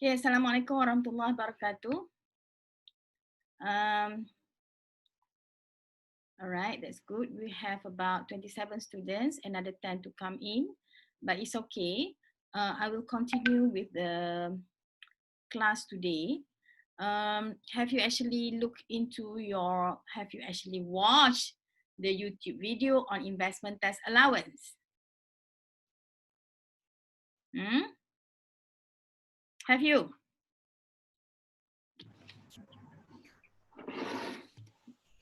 Okay, Assalamualaikum warahmatullahi wabarakatuh. All right, that's good. We have about 27 students, another 10 to come in, but it's okay. I will continue with the class today. Have you actually looked into have you actually watched the YouTube video on investment tax allowance? Have you?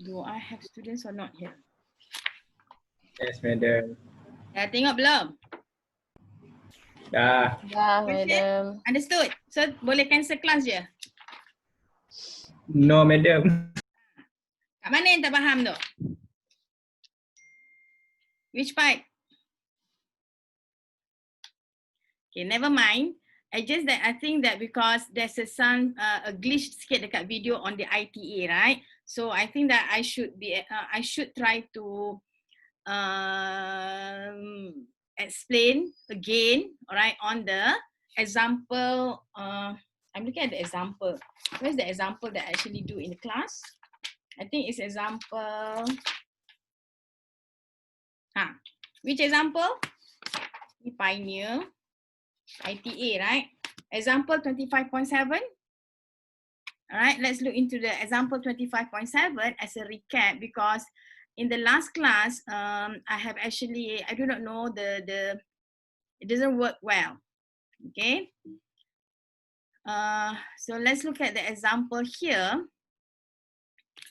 Do I have students or not here? Yes, madam. Dah tengok belum? Dah. Dah, madam. Understood? So, boleh cancel kelas je? No, madam. Kat mana yang tak faham tu? Which part? Okay, never mind. I think that because there's a glitch sikit dekat video on the ITA, right? So I think that I should try to explain again, all right, on the example. I'm looking at the example. Where's the example that I actually do in the class? I think it's example. Which example? The Pioneer. ITA, right? Example 25.7. All right, let's look into the example 25.7 as a recap, because in the last class, I do not know it doesn't work well. Okay. So let's look at the example here.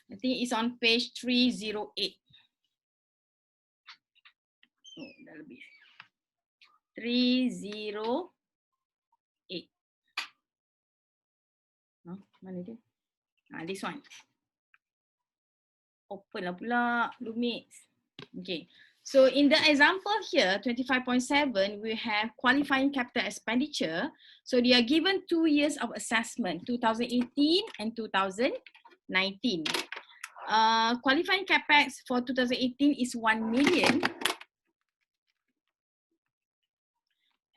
I think it's on page 308. Oh, that'll be 308. Mana dia? This one. Open lah pula, Lumix. Okay. So in the example here, 25.7, we have qualifying capital expenditure. So they are given 2 years of assessment, 2018 and 2019. Qualifying capex for 2018 is 1 million.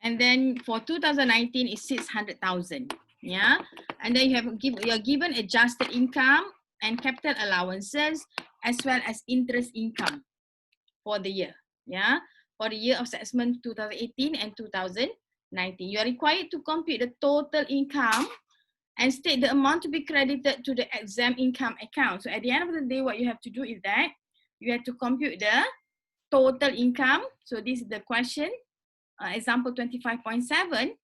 And then for 2019 is 600,000. Yeah. And then you are given adjusted income and capital allowances as well as interest income for the year. Yeah. For the year of assessment 2018 and 2019. You are required to compute the total income and state the amount to be credited to the exempt income account. So at the end of the day, what you have to do is that you have to compute the total income. So this is the question. Example 25.7,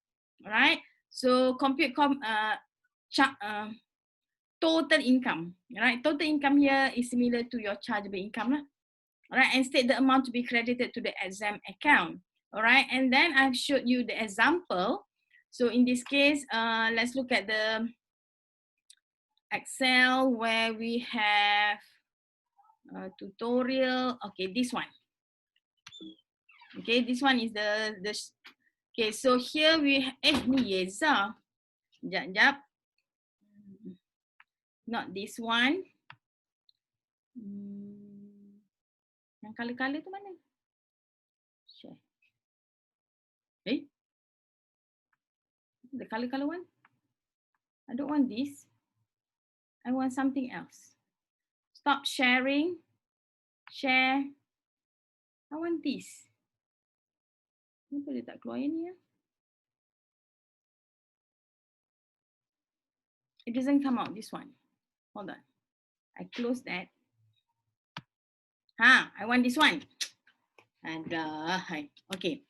right? So compute total income, right? Total income here is similar to your chargeable income, all right? And state the amount to be credited to the exempt account, all right? And then I've showed you the example. So in this case, let's look at the Excel where we have tutorial. Okay, this one. Okay, this one is the okay, so here we ni Yeza. Jap. Not this one. Yang color-color tu mana? Share. The color one? I don't want this. I want something else. Stop sharing. Share. I want this. Kenapa dia tak keluar ni ya? It doesn't come out, this one. Hold on. I close that. I want this one. And okay.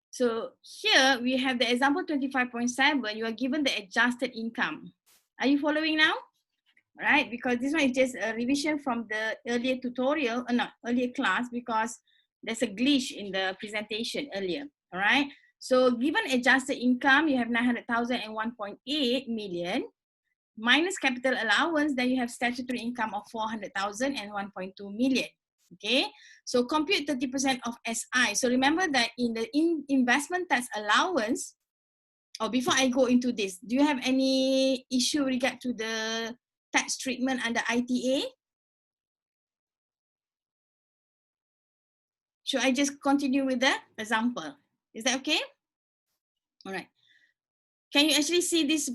So here we have the example 25.7. You are given the adjusted income. Are you following now? All right, because this one is just a revision from the earlier tutorial, earlier class, because there's a glitch in the presentation earlier. All right. So given adjusted income, you have 900,000 and 1.8 million. Minus capital allowance, then you have statutory income of 400,000 and 1.2 million. Okay, so compute 30% of SI. So remember that in the investment tax allowance, or before I go into this, do you have any issue regard to the tax treatment under ITA? Should I just continue with the example? Is that okay? All right. Can you actually see this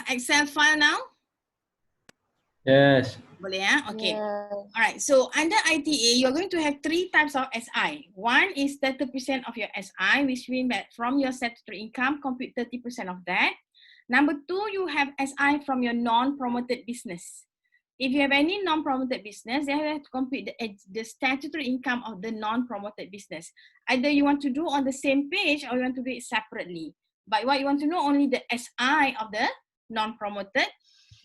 Excel file now? Yes. Boleh ya? Okay. Yeah. Alright, so under ITA, you're going to have 3 types of SI. One is 30% of your SI, which means that from your statutory income, compute 30% of that. Number 2, you have SI from your non-promoted business. If you have any non-promoted business, then you have to compute the statutory income of the non-promoted business. Either you want to do on the same page or you want to do it separately. But what you want to know only the SI of the non-promoted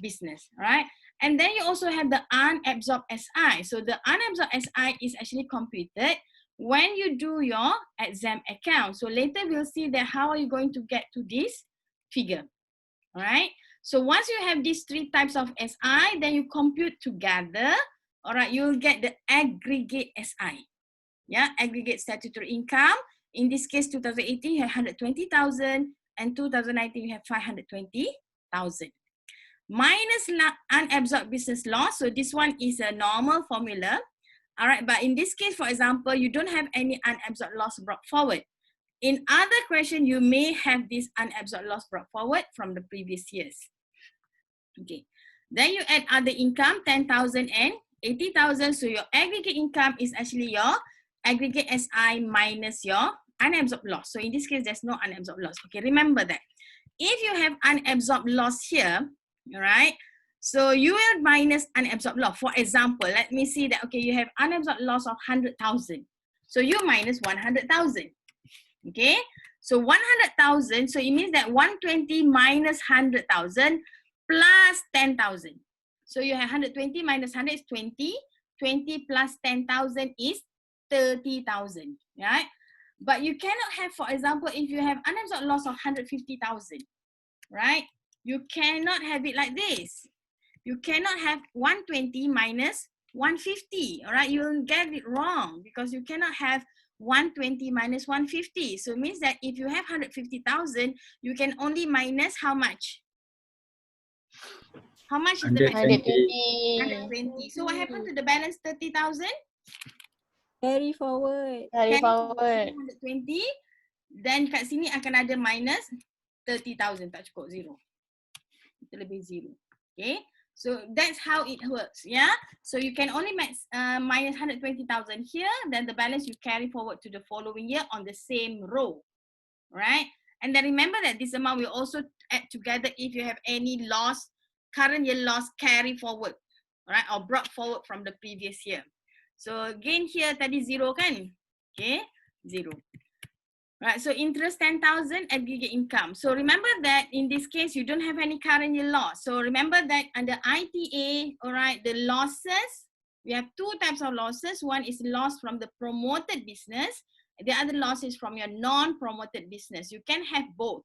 business, right? And then you also have the unabsorbed SI. So the unabsorbed SI is actually computed when you do your exam account. So later we'll see that how are you going to get to this figure, all right? So once you have these 3 types of SI, then you compute together, all right, you'll get the aggregate SI. Yeah, aggregate statutory income. In this case, 2018, you have 120,000 and 2019, you have 520,000. Minus unabsorbed business loss. So this one is a normal formula. All right, but in this case, for example, you don't have any unabsorbed loss brought forward. In other question, you may have this unabsorbed loss brought forward from the previous years. Okay, then you add other income, 10,000 and 80,000. So your aggregate income is actually your aggregate SI minus your unabsorbed loss. So in this case, there's no unabsorbed loss. Okay, remember that. If you have unabsorbed loss here, all right, so you will minus unabsorbed loss. For example, let me see that, okay, you have unabsorbed loss of 100,000. So you minus 100,000. Okay, so 100,000, so it means that 120 minus 100,000 plus 10,000. So you have 120 minus 100 is 20. 20 plus 10,000 is 30,000, right? But you cannot have, for example, if you have unabsorbed loss of 150,000, right? You cannot have it like this. You cannot have 120 minus 150, all right? You'll get it wrong because you cannot have 120 minus 150. So it means that if you have 150,000, you can only minus how much? How much is the maximum? 120. So what happened to the balance 30,000? Carry forward. Carry forward 120. Then kat sini akan ada minus 30,000. Tak cukup, zero. Itu lebih zero. Okay. So that's how it works, yeah. So you can only minus 120,000 here, then the balance you carry forward to the following year on the same row, right? And then remember that this amount will also add together if you have any loss, current year loss carry forward, right, or brought forward from the previous year. So again here tadi zero kan, okay, zero. Right, so interest 10,000, aggregate income. So remember that in this case, you don't have any current year loss. So remember that under ITA, all right, the losses, we have 2 types of losses. One is loss from the promoted business. The other loss is from your non-promoted business. You can have both,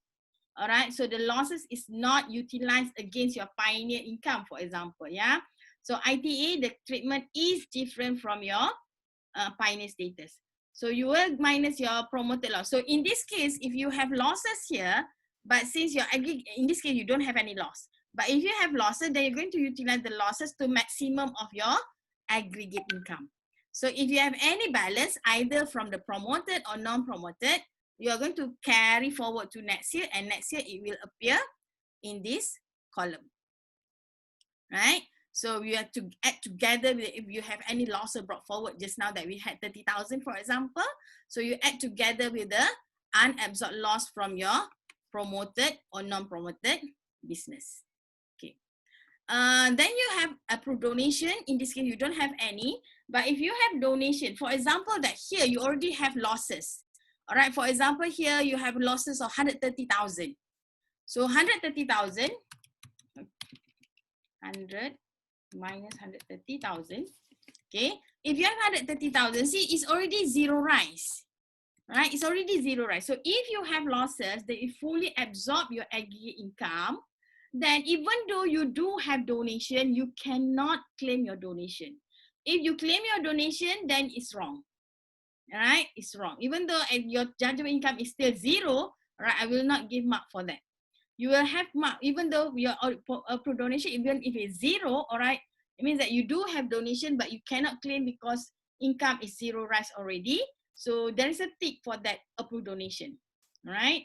all right? So the losses is not utilized against your pioneer income, for example, yeah? So ITA, the treatment is different from your pioneer status. So you will minus your promoted loss. So in this case, if you have losses here, but since you're in this case, you don't have any loss. But if you have losses, then you're going to utilize the losses to maximum of your aggregate income. So if you have any balance, either from the promoted or non-promoted, you are going to carry forward to next year, and next year it will appear in this column, right? So you have to add together if you have any loss brought forward just now that we had 30,000, for example. So you add together with the unabsorbed loss from your promoted or non-promoted business. Okay. Then you have approved donation. In this case, you don't have any. But if you have donation, for example, that here you already have losses. All right. For example, here you have losses of 130,000. So 130,000. 100 minus 130,000. Okay. If you have 130,000, see, it's already zero rise. Right? It's already zero rise. So if you have losses that you fully absorb your aggregate income, then even though you do have donation, you cannot claim your donation. If you claim your donation, then it's wrong. Right? It's wrong. Even though your judgment income is still zero, right? I will not give mark for that. You will have mark, even though your approved donation, even if it's zero, all right, it means that you do have donation, but you cannot claim because income is zero rise already. So there is a tick for that approved donation, all right?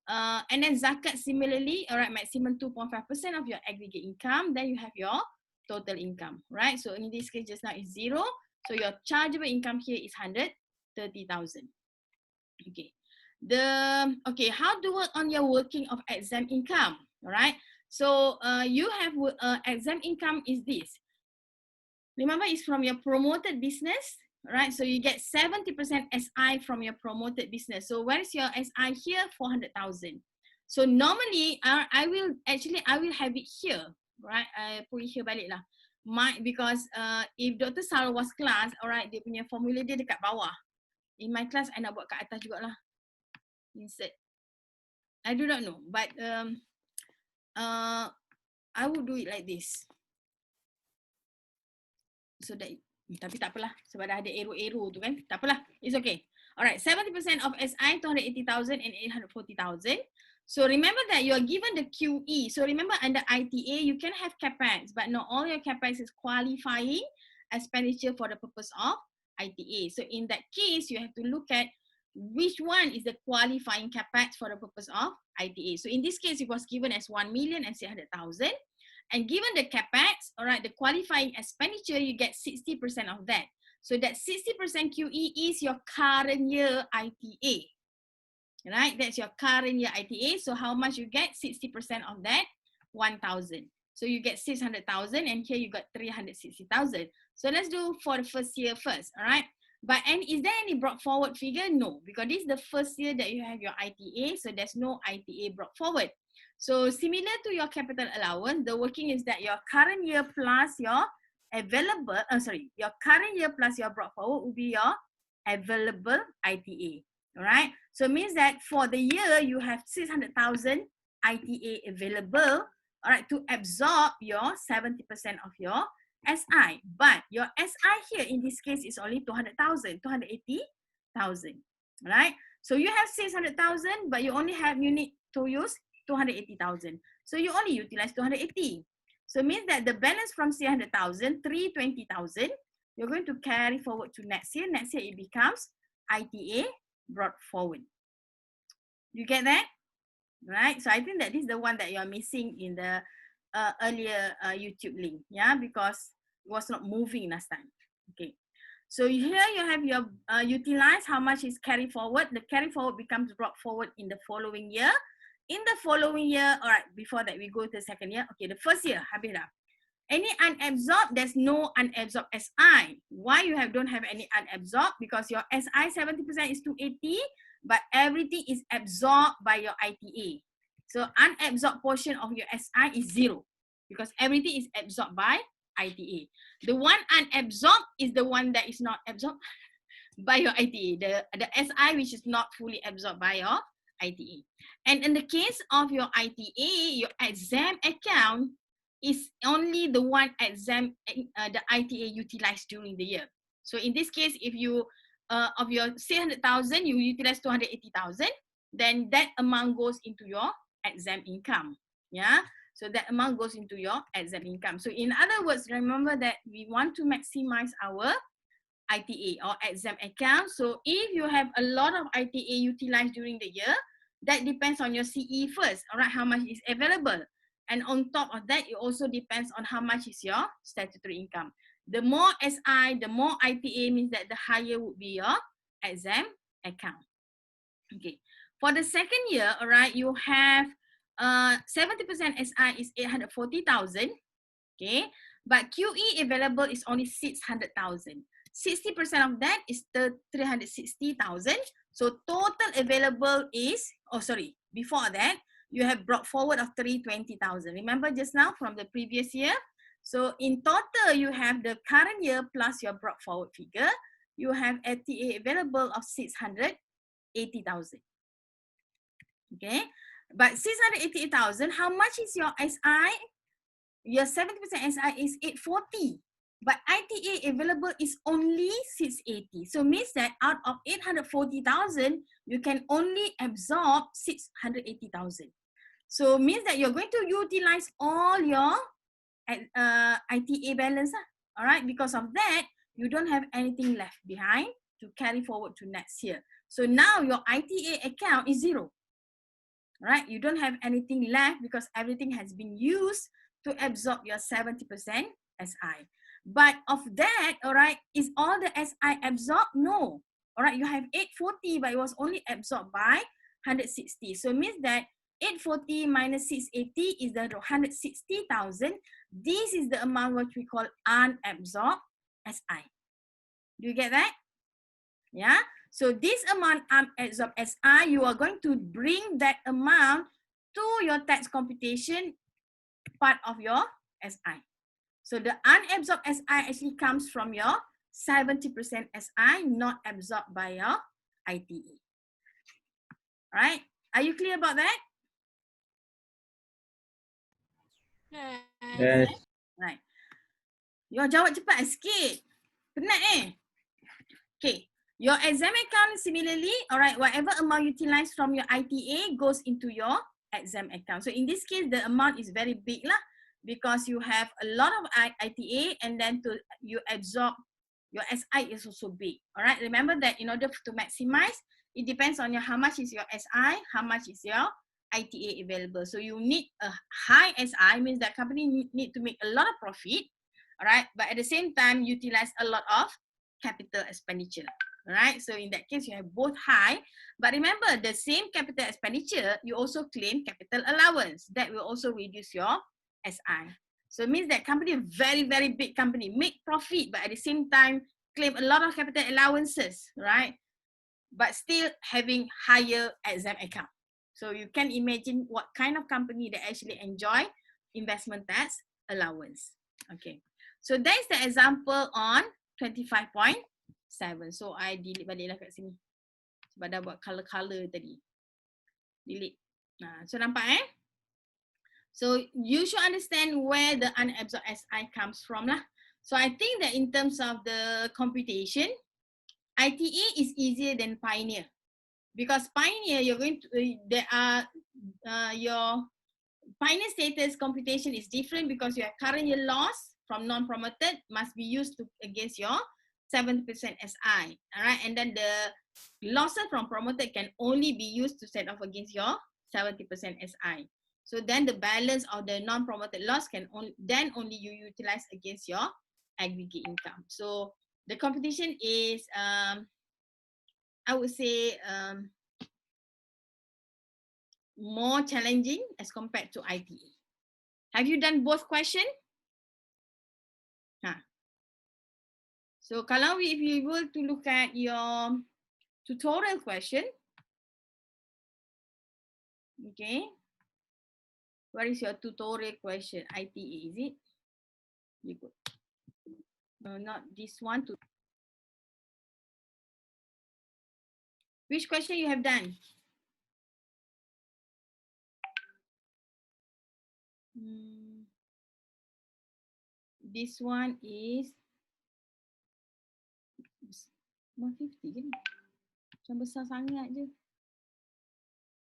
And then zakat similarly, all right, maximum 2.5% of your aggregate income. Then you have your total income, right? So in this case, just now is 0. So your chargeable income here is 130,000. Okay. Okay, how to work on your working of exempt income, all right? So you have exempt income is this. Remember, it's from your promoted business, right? So you get 70% SI from your promoted business. So where is your SI here? 400,000. So normally, I will have it here, right? I put it here balik lah. Because if Dr. Sarah was class, alright, dia punya formula dia dekat bawah. In my class, I nak buat kat atas jugalah. Insert. I do not know, but I would do it like this. So that, tapi tak apalah, sebab dah ada arrow tu kan, tak apalah, it's okay. Alright, 70% of SI, 280,000 and 840,000. So remember that you are given the QE. So remember under ITA, you can have capex, but not all your capex is qualifying expenditure for the purpose of ITA. So in that case, you have to look at which one is the qualifying capex for the purpose of ITA. So in this case, it was given as 1,600,000. And given the capex, all right, the qualifying expenditure, you get 60% of that. So that 60% QE is your current year ITA, right? That's your current year ITA. So how much you get? 60% of that, 1,000. So you get 600,000, and here you got 360,000. So let's do for the first year first, all right? And is there any brought forward figure? No, because this is the first year that you have your ITA, so there's no ITA brought forward. So similar to your capital allowance, the working is that your current year plus your available, your current year plus your brought forward will be your available ITA, all right? So it means that for the year, you have 600,000 ITA available, all right, to absorb your 70% of your SI. But your SI here in this case is only 200,000, 280,000, right? So you have 600,000, but you need to use 280,000. So you only utilize 280. So it means that the balance from 600,000, 320,000, you're going to carry forward to next year. Next year it becomes ITA brought forward. You get that? Right? So I think that this is the one that you're missing in the earlier YouTube link, yeah, because it was not moving last time. Okay. So here you have your utilize, how much is carry forward. The carry forward becomes brought forward in the following year. In the following year, all right, before that we go to the second year. Okay, the first year, habis dah. Any unabsorbed, there's no unabsorbed SI. Why you don't have any unabsorbed? Because your SI 70% is 280, but everything is absorbed by your ITA. So unabsorbed portion of your SI is 0, because everything is absorbed by ITA. The one unabsorbed is the one that is not absorbed by your ITA, the SI which is not fully absorbed by your ITA. And in the case of your ITA, your exempt account is only the one exempt the ITA utilized during the year. So in this case, if you of your 600,000, you utilize 280,000, then that amount goes into your exempt income. Yeah. So that amount goes into your exempt income. So in other words, remember that we want to maximize our ITA or exempt account. So if you have a lot of ITA utilized during the year, that depends on your CE first, all right, how much is available. And on top of that, it also depends on how much is your statutory income. The more SI, the more ITA, means that the higher would be your exempt account. Okay. For the second year, all right, you have 70% SI is 840,000. Okay. But QE available is only 600,000. 60% of that is 360,000. So total available is, before that, you have brought forward of 320,000. Remember just now from the previous year? So in total, you have the current year plus your brought forward figure. You have ATA available of 680,000. Okay. But 680,000, how much is your SI? Your 70% SI is 840. But ITA available is only 680. So means that out of 840,000, you can only absorb 680,000. So means that you're going to utilize all your ITA balance. All right, because of that, you don't have anything left behind to carry forward to next year. So now your ITA account is 0. right? You don't have anything left because everything has been used to absorb your 70% SI. But of that, all right, is all the SI absorbed? No. All right, you have 840, but it was only absorbed by 160. So it means that 840 minus 680 is the 160,000. This is the amount what we call unabsorbed SI. Do you get that? Yeah. So this amount unabsorbed SI, you are going to bring that amount to your tax computation part of your SI. So the unabsorbed SI actually comes from your 70% SI not absorbed by your ITE. Right? Are you clear about that? Yes. Right. You jawab cepat sikit. Penat Okay. Your exam account similarly, all right, whatever amount utilized from your ITA goes into your exam account. So in this case, the amount is very big lah, because you have a lot of ITA and then you absorb, your SI is also big. All right, remember that in order to maximize, it depends on how much is your SI, how much is your ITA available. So you need a high SI, means that company need to make a lot of profit, all right, but at the same time utilize a lot of capital expenditure. Right, so in that case you have both high, but remember the same capital expenditure you also claim capital allowance that will also reduce your SI. So it means that company, very big company, make profit but at the same time claim a lot of capital allowances, right, but still having higher exam account. So you can imagine what kind of company that actually enjoy investment tax allowance. Okay, so that's the example on 25.7. So I delete baliklah kat sini. Sebab dah buat color-color tadi. Delete. So nampak So you should understand where the unabsorbed SI comes from lah. So I think that in terms of the computation, ITA is easier than Pioneer. Because Pioneer, you're going to, your Pioneer status computation is different because your current year loss from non-promoted must be used against your 7% SI, all right, and then the losses from promoted can only be used to set off against your 70% SI. So then the balance of the non-promoted loss can only you utilize against your aggregate income. So the computation is, I would say, more challenging as compared to ITA. Have you done both questions? So kalau if you were to look at your tutorial question, okay, where is your tutorial question? ITA, is it? You go. No, not this one. Which question you have done? This one is 150 kan? Macam besar sangat je.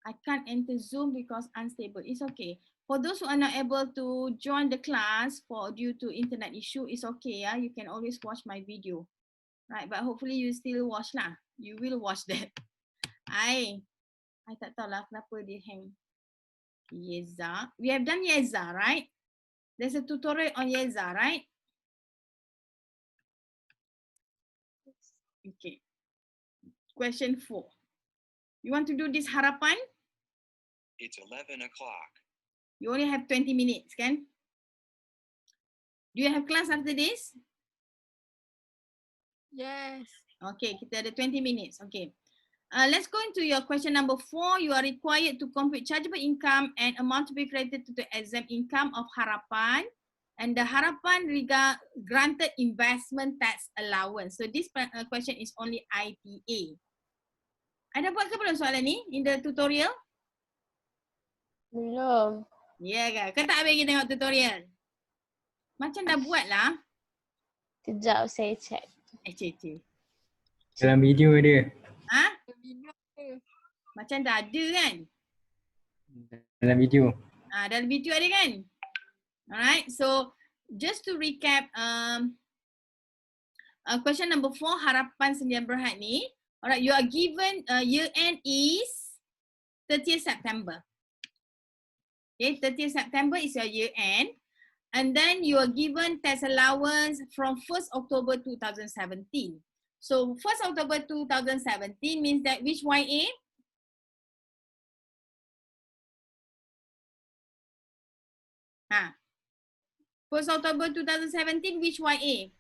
I can't enter Zoom because unstable. It's okay. For those who are not able to join the class due to internet issue, it's okay. You can always watch my video. Right, but hopefully you still watch lah. You will watch that. I tak tahu lah kenapa dia hang. Yeza. We have done Yeza, right? There's a tutorial on Yeza, right? Okay. Question 4. You want to do this Harappan? It's 11 o'clock. You only have 20 minutes, kan? Do you have class after this? Yes. Okay, kita ada 20 minutes. Okay. Let's go into your question number 4. You are required to compute chargeable income and amount to be credited to the exempt income of Harappan. And the Harappan granted investment tax allowance. So this question is only ITA. Ada buat ke belum soalan ni in the tutorial? Belum. Ya ke? Kau tak bagi tengok tutorial? Macam dah buat lah. Kejap saya check. Cik. Dalam video dia. Macam dah ada kan? Dalam video. Dalam video ada kan? Alright, so just to recap, question number 4, Harapan Sdn Bhd ni. Alright, you are given year end is 30th September. Okay, 30th September is your year end. And then you are given tax allowance from 1st October 2017. So 1st October 2017 means that which YA? Ha. 1st October 2017, which YA?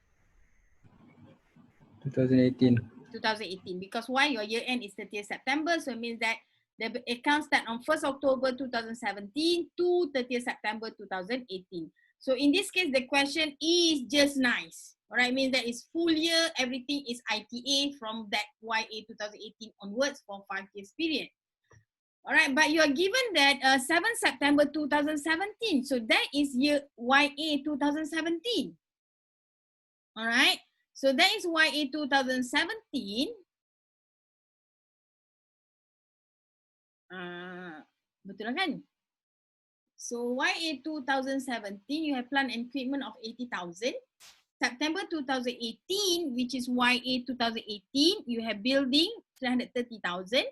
2018. 2018. Because why? Your year end is 30th September. So it means that the account start on 1st October 2017 to 30th September 2018. So in this case, the question is just nice. All right, means that it's full year, everything is ITA from that YA 2018 onwards for 5 years period. All right, but you are given that 7 September 2017. So that is year YA 2017. All right, so that is YA 2017. Betul lah kan? So YA 2017, you have plant and equipment of 80,000. September 2018, which is YA 2018, you have building 330,000.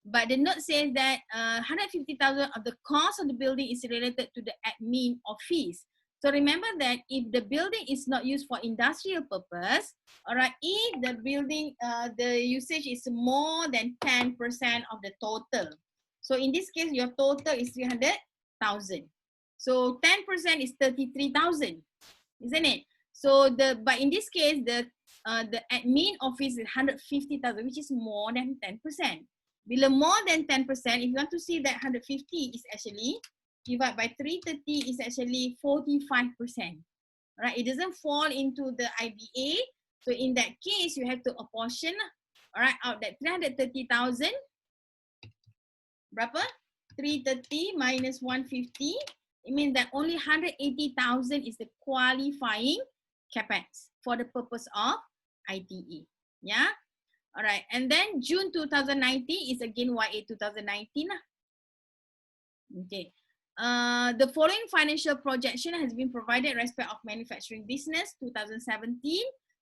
But the note says that 150,000 of the cost of the building is related to the admin or fees. So remember that if the building is not used for industrial purpose, all right, if the building, the usage is more than 10% of the total. So in this case, your total is 300,000. So 10% is 33,000, isn't it? So but in this case, the admin office is 150,000, which is more than 10%. Bila more than 10%, if you want to see that 150 is actually divided by 330 is actually 45%. Right? It doesn't fall into the IBA. So in that case, you have to apportion, all right, out that 330,000. Berapa? 330 minus 150. It means that only 180,000 is the qualifying capex for the purpose of ITE. Yeah. All right. And then June 2019 is again YA 2019. Okay. The following financial projection has been provided in respect of manufacturing business 2017.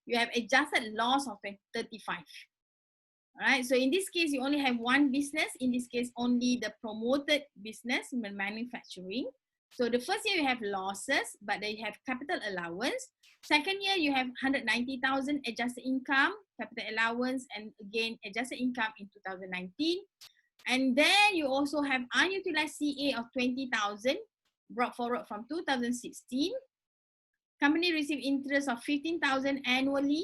You have adjusted loss of 35. All right. So in this case, you only have one business. In this case, only the promoted business, manufacturing. So the first year you have losses, but then you have capital allowance. Second year you have 190,000 adjusted income, capital allowance, and again adjusted income in 2019. And then you also have unutilized CA of 20,000 brought forward from 2016. Company received interest of 15,000 annually,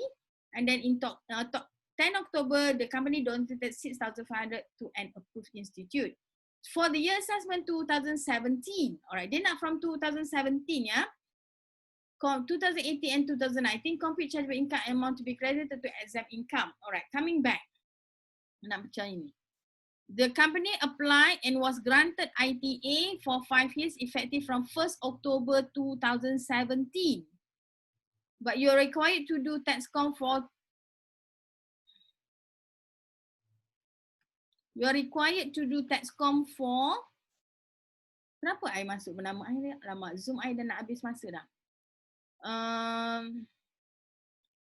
and then in 10 October, the company donated 6,500 to an approved institute. For the year assessment 2017, all right, then from 2017, yeah, 2018 and 2019, compute chargeable income amount to be credited to exempt income. All right, coming back. Nak baca ini. The company applied and was granted ITA for 5 years effective from 1st October 2017. But you're required to do taxcom for kenapa I masuk bernama I ni? Lama Zoom I dah nak habis masa dah.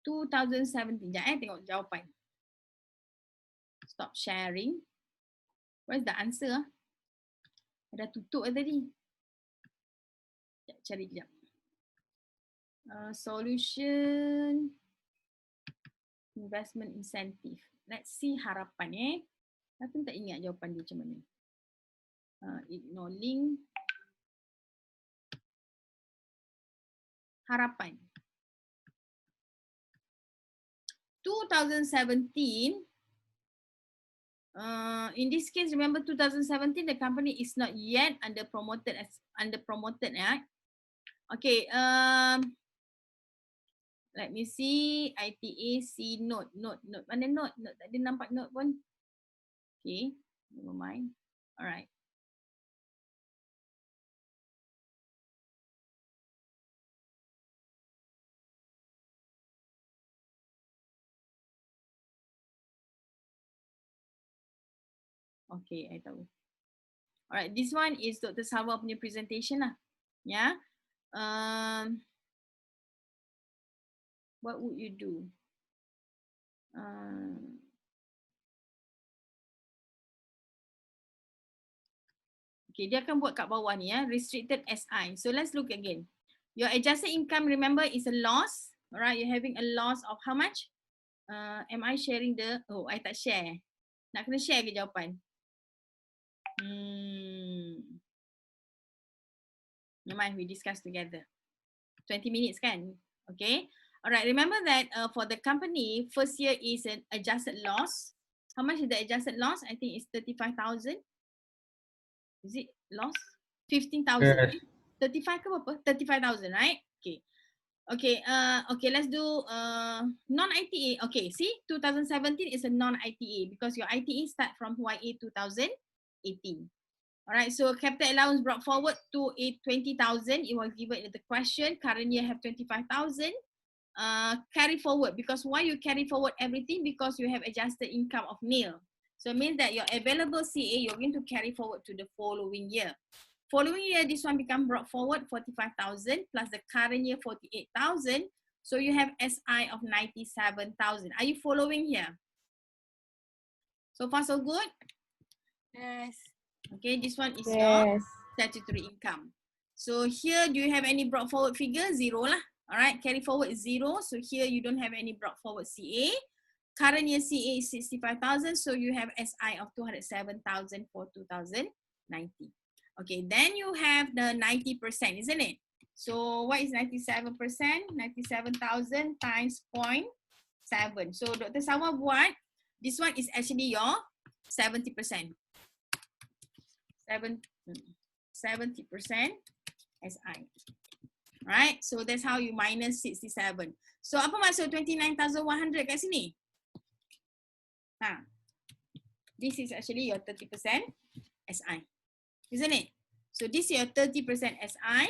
2017. Jangan tengok jawapan. Stop sharing. Where's the answer? Dah tutup tadi. Sekejap, cari sekejap. Solution. Investment incentive. Let's see Harapan Aku tak ingat jawapan dia macam mana. Ignore link. Harapan. 2017. In this case, remember 2017, the company is not yet under promoted. Okay. Let me see. ITA C note. Mana note? Tak ada nampak note pun. Okay. Never mind. Alright. Okay, I tahu. Alright, this one is Dr. Salwa punya presentation lah. Yeah. What would you do? Okay, dia akan buat kat bawah ni ya, restricted SI. So let's look again. Your adjusted income, remember, is a loss. Alright, you're having a loss of how much? Am I sharing the, oh, I tak share. Nak kena share ke jawapan? Never mind, we discuss together. 20 minutes kan? Okay. Alright, remember that for the company, first year is an adjusted loss. How much is the adjusted loss? I think it's 35,000. Is it loss? 15,000. 35 ke apa? 35,000, right? Okay. Okay, okay, let's do non-ITA. Okay, see, 2017 is a non-ITA because your ITA start from YA 2018. Alright, so capital allowance brought forward to 20,000. It was given in the question. Current year have 25,000. Carry forward, because why you carry forward everything? Because you have adjusted income of nil. So it means that your available CA, you're going to carry forward to the following year. Following year, this one become brought forward 45,000 plus the current year 48,000. So you have SI of 97,000. Are you following here? So far so good? Yes. Okay, this one is your Yes. statutory income. So here, do you have any brought forward figure? Zero lah. All right, carry forward is zero. So here you don't have any brought forward CA. Current year CA is 65,000. So you have SI of 207,000 for 2019. Okay, then you have the 90%, isn't it? So what is 97%? 97,000 times 0.7. So Dr. Sawa buat, this one is actually your 70%. 70% SI. Right? So that's how you minus 67. So apa maksud 29,100 kat sini? This is actually your 30% SI. Isn't it? So this is your 30% SI.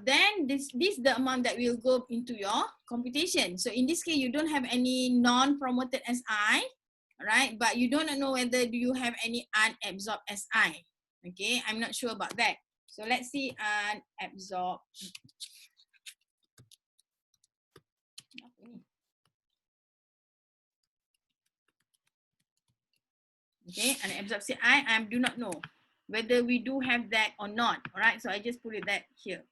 Then this the amount that will go into your computation. So in this case, you don't have any non-promoted SI. Right, but you don't know whether do you have any unabsorbed SI. Okay, I'm not sure about that. So let's see unabsorbed. Okay, unabsorbed CI, I do not know whether we do have that or not. All right, so I just put it that here.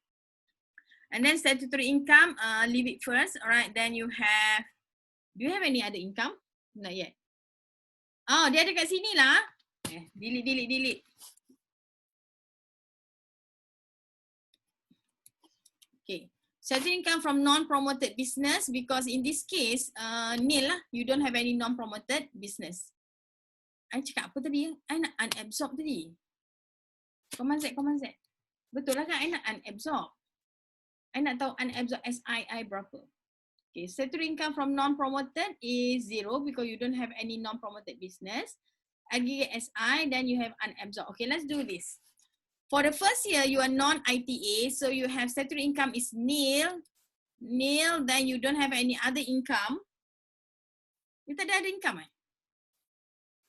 And then statutory income, leave it first. All right, then you have, do you have any other income? Not yet. Oh, dia ada kat sini lah. Delete. Okay. Statutory income from non-promoted business, because in this case, nil lah. You don't have any non-promoted business. I cakap apa tadi? I nak unabsorbed tadi. Command Z. Betul lah kan? I nak unabsorbed. I nak tahu unabsorbed SII berapa. Okay, statutory income from non-promoted is 0 because you don't have any non-promoted business. Aggregate SI, then you have unabsorbed. Okay, let's do this. For the first year, you are non-ITA, so you have statutory income is nil, then you don't have any other income. You tak ada income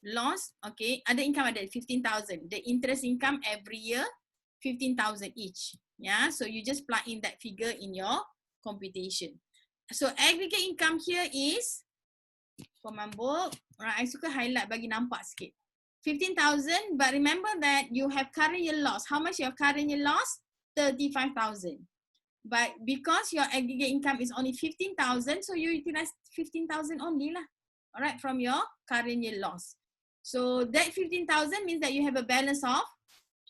Loss, okay, other income ada 15,000. The interest income every year, 15,000 each. Yeah, so you just plug in that figure in your computation. So aggregate income here is, command book, right, I suka highlight bagi nampak sikit. 15,000, but remember that you have current year loss. How much your current year loss? 35,000. But because your aggregate income is only 15,000, so you utilize 15,000 only lah. All right, from your current year loss. So that 15,000 means that you have a balance of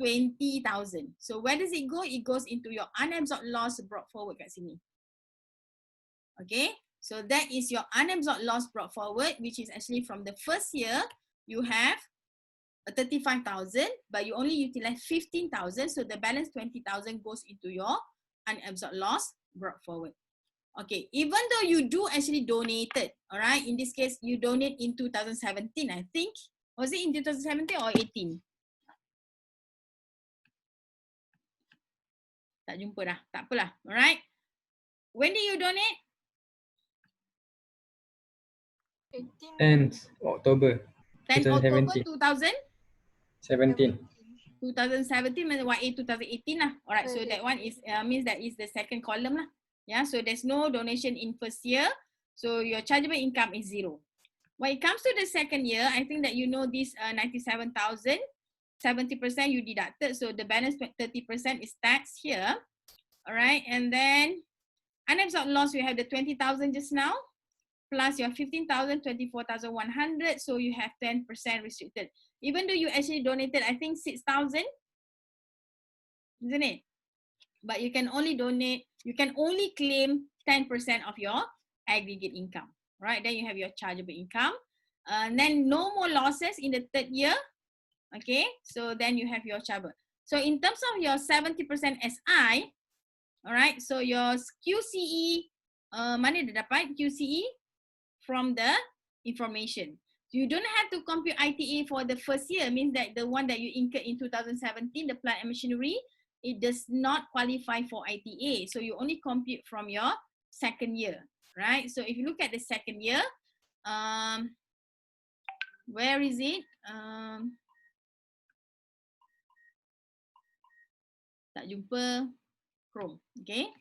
20,000. So where does it go? It goes into your unabsorbed loss brought forward kat sini. Okay, so that is your unabsorbed loss brought forward, which is actually from the first year, you have 35,000, but you only utilize 15,000, so the balance 20,000 goes into your unabsorbed loss brought forward. Okay, even though you do actually donated, all right, in this case, you donate in 2017, I think. Was it in 2017 or 18? Tak jumpa dah, tak apalah, all right. When did you donate? 10th October 10 October 2017. 2017 means YA 2018 lah. Alright, so that one is means that is the second column lah. Yeah, so there's no donation in first year. So your chargeable income is 0. When it comes to the second year, I think that you know this 97,000. 70% you deducted. So the balance 30% is taxed here. All right. And then unabsorbed loss, we have the 20,000 just now, plus your 15,000, 24,100. So you have 10% restricted. Even though you actually donated, I think 6,000, isn't it? But you can only claim 10% of your aggregate income, right? Then you have your chargeable income. And then no more losses in the third year. Okay, so then you have your chargeable. So in terms of your 70% SI, all right, so your QCE, mana dia dapat QCE? From the information. You don't have to compute ITA for the first year, means that the one that you incurred in 2017, the plant and machinery, it does not qualify for ITA. So you only compute from your second year, right? So if you look at the second year, where is it? Tak jumpa Chrome, okay?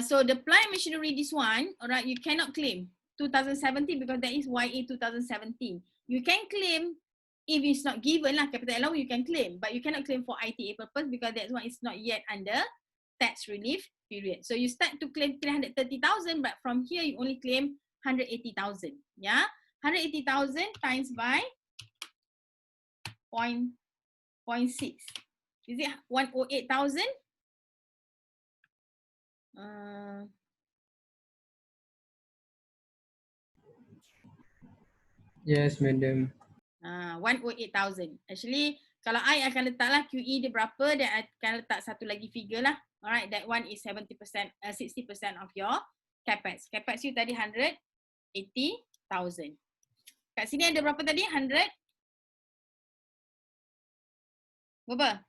So the plant machinery, this one, all right, you cannot claim 2017 because that is YA 2017. You can claim if it's not given lah, capital allowance you can claim, but you cannot claim for ITA purpose because that one is not yet under tax relief period. So you start to claim 330,000, but from here you only claim 180,000. Yeah, 180,000 times by 0.6. Is it 108,000? Yes, madam. 108,000. Actually, kalau I akan letaklah QE dia berapa, dan I akan letak satu lagi figure lah. Alright, that one is 70%, 60% of your capex. Capex you tadi 180,000. Kat sini ada berapa tadi? 100? Berapa?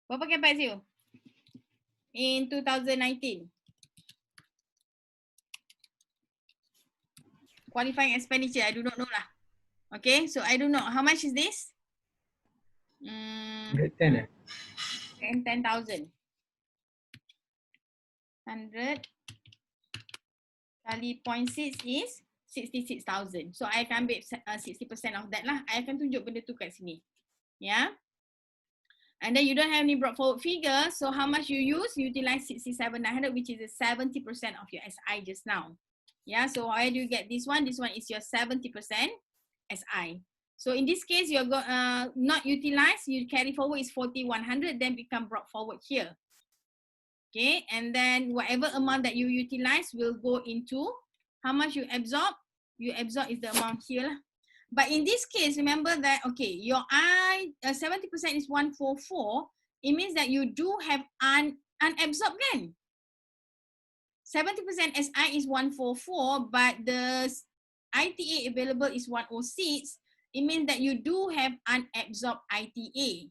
Berapa capex you? In 2019. Qualifying expenditure, I do not know lah. Okay, so I don't know. How much is this? 110 10,000. 100 kali 0.6 is 66,000. So I akan ambil 60% of that lah. I akan tunjuk benda tu kat sini. Yeah. And then you don't have any brought forward figure. So how much you use? Utilize 67,900, which is 70% of your SI just now. Yeah. So where do you get this one? This one is your 70% SI. So in this case, you're not utilized. You carry forward is 40,100, then become brought forward here. Okay, and then whatever amount that you utilize will go into how much you absorb. You absorb is the amount here lah. But in this case, remember that, okay, your 70% is 144. It means that you do have unabsorbed kan? 70% SI is 144, but the ITA available is 106. It means that you do have unabsorbed ITA.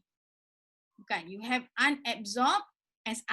Okay, you have unabsorbed SI.